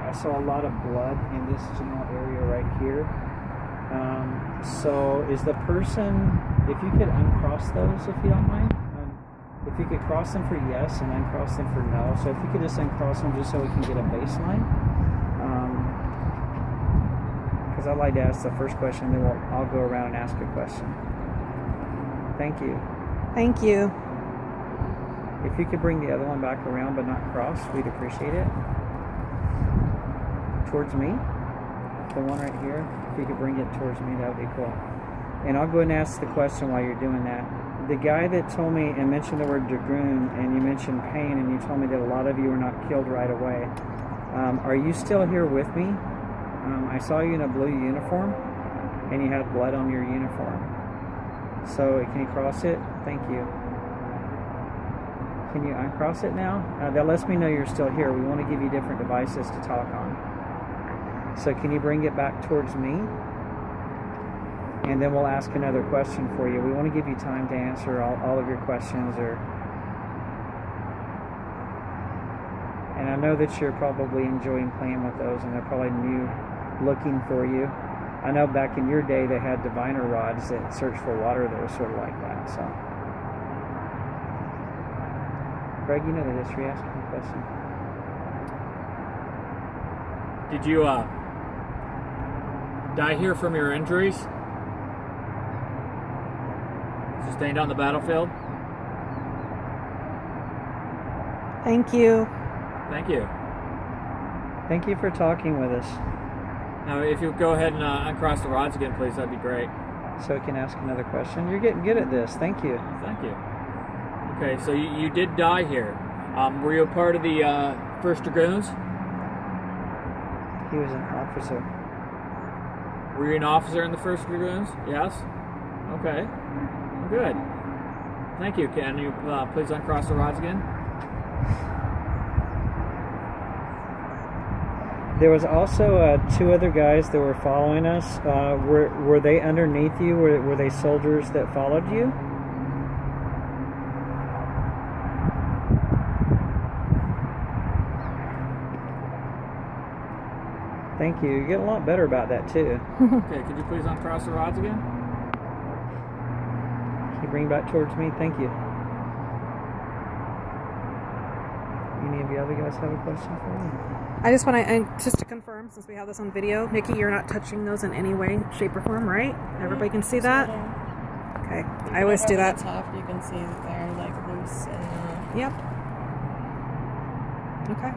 I saw a lot of blood in this general area right here. So is the person, if you could uncross those if you don't mind, if you could cross them for yes and uncross them for no, so if you could just uncross them just so we can get a baseline, because I'd like to ask the first question, then I'll go around and ask a question. Thank you. Thank you. If you could bring the other one back around but not cross, we'd appreciate it. Towards me, the one right here, if you could bring it towards me, that would be cool. And I'll go ahead and ask the question while you're doing that. The guy that told me and mentioned the word dragoon, and you mentioned pain, and you told me that a lot of you were not killed right away. Are you still here with me? I saw you in a blue uniform, and you had blood on your uniform. So can you cross it? Thank you. Can you uncross it now? That lets me know you're still here. We want to give you different devices to talk on. So can you bring it back towards me? And then we'll ask another question for you. We want to give you time to answer all of your questions. And I know that you're probably enjoying playing with those, and they're probably new looking for you. I know back in your day they had diviner rods that searched for water that was sort of like that. So, Greg, you know the history. Ask me a question. Did you die here from your injuries? Sustained on the battlefield? Thank you. Thank you. Thank you for talking with us. Now, if you'll go ahead and uncross the rods again, please, that'd be great. So I can ask another question. You're getting good at this. Thank you. Thank you. Okay, so you did die here. Were you a part of the 1st Dragoons? He was an officer. Were you an officer in the 1st Dragoons? Yes? Okay. Good. Thank you. Can you please uncross the rods again? There was also 2 other guys that were following us. Were they underneath you? Were they soldiers that followed you? Thank you. You get a lot better about that too. Okay, could you please uncross the rods again? Can you bring back towards me? Thank you. Any of you other guys have a question for me? I just want to, just to confirm, since we have this on video, Nikki, you're not touching those in any way, shape, or form, right? Everybody can see that? Okay. I always do that. At the top, you can see that they're like loose and Yep. Okay.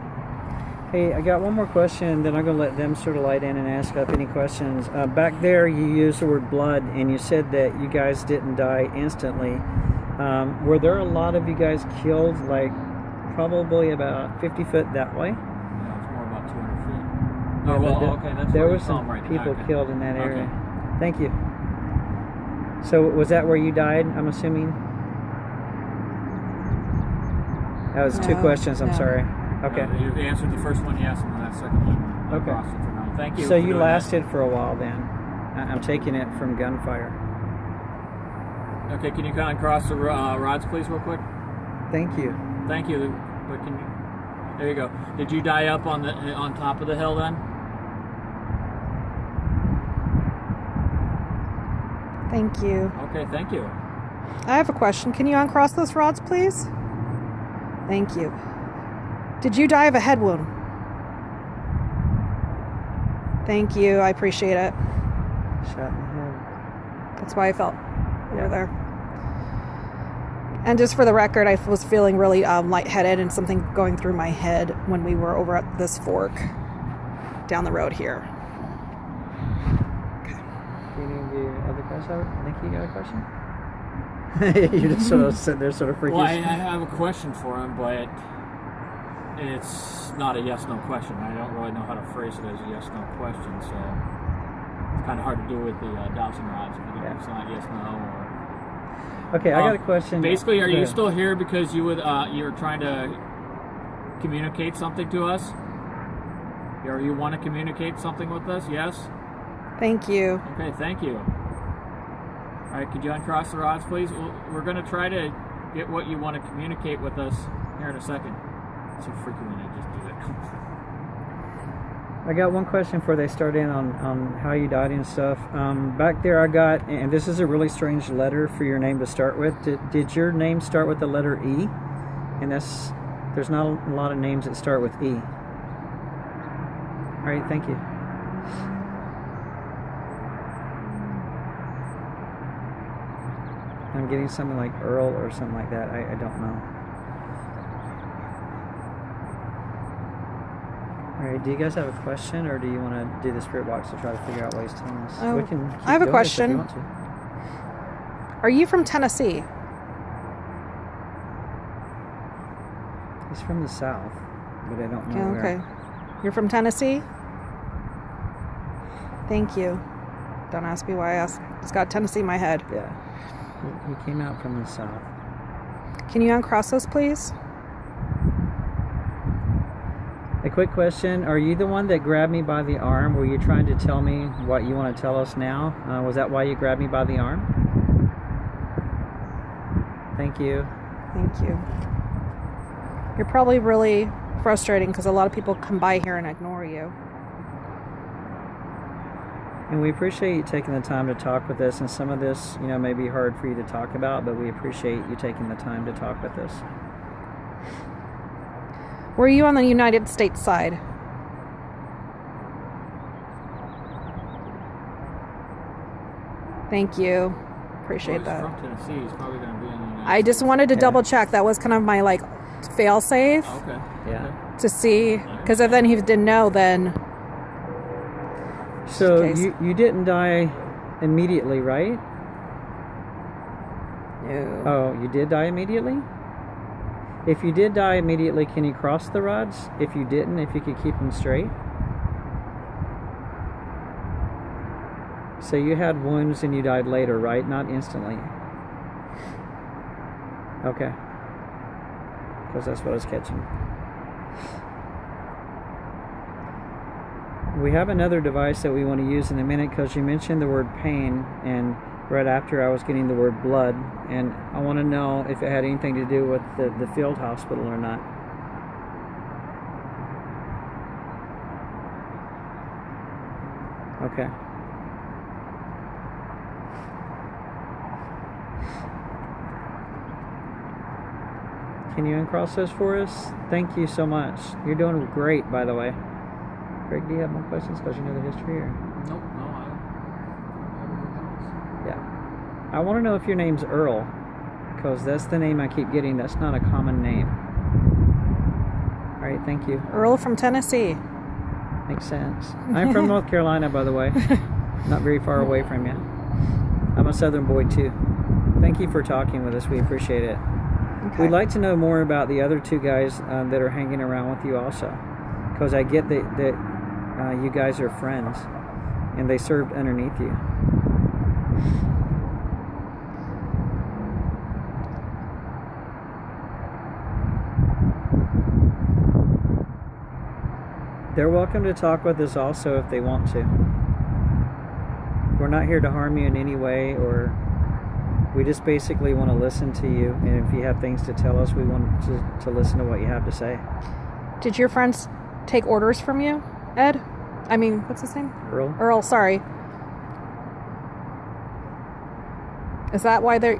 Hey, I got one more question, then I'm going to let them sort of light in and ask up any questions. Back there, you used the word blood, and you said that you guys didn't die instantly. Were there a lot of you guys killed, like probably about 50 foot that way? No, it's more about 200 feet. Yeah, Oh, well, okay, that's there where were you saw some them right people there. Okay. killed in that area. Okay. Thank you. So was that where you died, I'm assuming? That was 2 No, questions, I'm no. sorry. Okay. You answered the first one yes, and that second one. Okay. Crossed it for now. Thank you. So for you doing lasted for a while then. I'm taking it from gunfire. that. Okay, can you kind of cross the rods, please, real quick? Thank you. Thank you. But can you? There you go. Did you die up on top of the hill then? Thank you. Okay, thank you. I have a question. Can you uncross those rods, please? Thank you. Did you die of a head wound? Thank you. I appreciate it. Shot in the head. That's why I felt over there. And just for the record, I was feeling really lightheaded and something going through my head when we were over at this fork down the road here. Any of the other guys have it? Nikki, you got a question? You're just sort of sitting there sort of freaking. Well, I have a question for him, but it's not a yes/no question. I don't really know how to phrase it as a yes/no question, so it's kind of hard to do with the dowsing rods. It's not yes/no or. Okay, I got a question. Basically, are you still here because you were trying to communicate something to us? Or you want to communicate something with us? Yes? Thank you. Okay, thank you. All right, could you uncross the rods, please? We're going to try to get what you want to communicate with us here in a second. It's so freaky when I just do that. I got one question before they start in on how you died and stuff. Back there I got, and this is a really strange letter for your name to start with. Did your name start with the letter E? And there's not a lot of names that start with E. All right, thank you. I'm getting something like Earl or something like that. I don't know. All right, do you guys have a question, or do you want to do the spirit box to try to figure out what he's telling us? Oh, We can keep I have a doing this if you question. want to. Are you from Tennessee? He's from the South, but I don't know Yeah, where. okay. You're from Tennessee? Thank you. Don't ask me why I asked. It's got Tennessee in my head. Yeah. He came out from the South. Can you uncross those, please? A quick question. Are you the one that grabbed me by the arm? Were you trying to tell me what you want to tell us now? Was that why you grabbed me by the arm? Thank you. Thank you. You're probably really frustrating because a lot of people come by here and ignore you. And we appreciate you taking the time to talk with us. And some of this, may be hard for you to talk about, but we appreciate you taking the time to talk with us. Were you on the United States side? Thank you. Appreciate that. From Tennessee, he's probably going to be in the United I just wanted to Yeah. double check. That was kind of my fail safe States. Okay. Yeah. to see, because if then he didn't know, then So case. you didn't die immediately, right? no. Oh, you did die immediately? If you did die immediately, can you cross the rods? If you didn't, if you could keep them straight? So you had wounds and you died later, right? Not instantly. Okay. Because that's what I was catching. We have another device that we want to use in a minute because you mentioned the word pain, and right after I was getting the word blood, and I want to know if it had anything to do with the field hospital or not. Okay. Can you uncross those for us? Thank you so much. You're doing great, by the way. Greg, do you have more questions because you know the history? Or? Nope, no, I don't. Yeah. I want to know if your name's Earl, because that's the name I keep getting. That's not a common name. All right, thank you. Earl from Tennessee. Makes sense. I'm from North Carolina, by the way. Not very far away from you. I'm a Southern boy, too. Thank you for talking with us. We appreciate it. Okay. We'd like to know more about the other two guys that are hanging around with you also, because I get that you guys are friends, and they served underneath you. They're welcome to talk with us also if they want to. We're not here to harm you in any way, or we just basically want to listen to you, and if you have things to tell us, we want to listen to what you have to say. Did your friends take orders from you, Ed? I mean, what's his name? Earl? Earl, sorry. Is that why they're...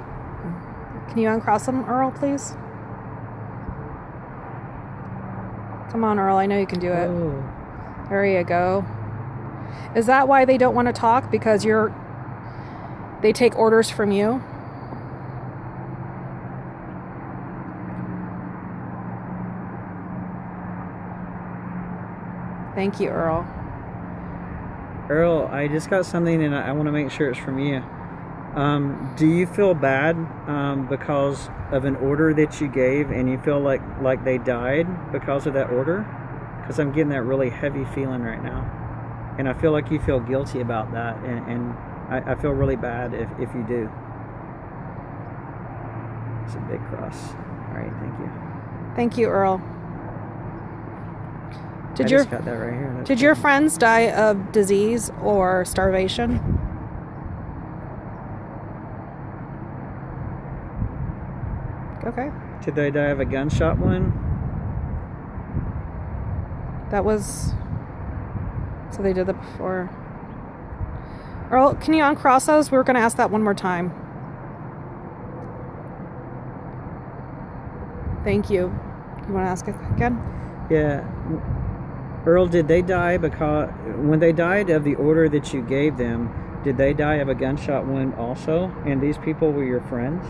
Can you uncross them, Earl, please? Come on, Earl, I know you can do it. Oh. There you go. Is that why they don't want to talk? Because they take orders from you? Thank you, Earl. Earl, I just got something, and I want to make sure it's from you. Do you feel bad because of an order that you gave, and you feel like they died because of that order? Because I'm getting that really heavy feeling right now, and I feel like you feel guilty about that, and I feel really bad if you do. It's a big cross. All right, thank you. Thank you, Earl. I just got that right here. That's Did your friends die of disease or starvation? Okay. Did they die of a gunshot wound? That was... So they did that before. Earl, can you uncross those? We were going to ask that one more time. Thank you. You want to ask it again? Yeah. Earl, did they die because when they died of the order that you gave them, did they die of a gunshot wound also? And these people were your friends?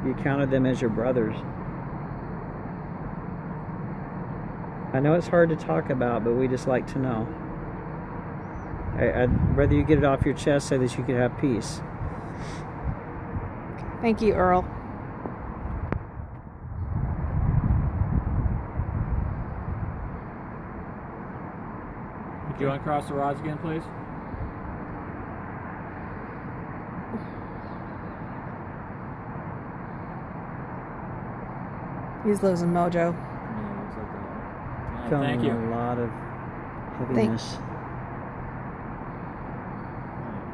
You counted them as your brothers. I know it's hard to talk about, but we just like to know. I'd rather you get it off your chest so that you could have peace. Thank you, Earl. Could you uncross the rods again, please? He's losing mojo. Yeah, looks like that. Feeling Thank you. a lot of heaviness.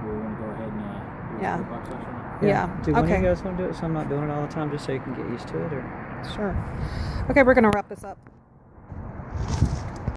We want to go ahead and do Yeah. the box session? Yeah. Do one of Okay. you guys want to do it so I'm not doing it all the time just so you can get used to it? Or Sure. Okay, we're going to wrap this up.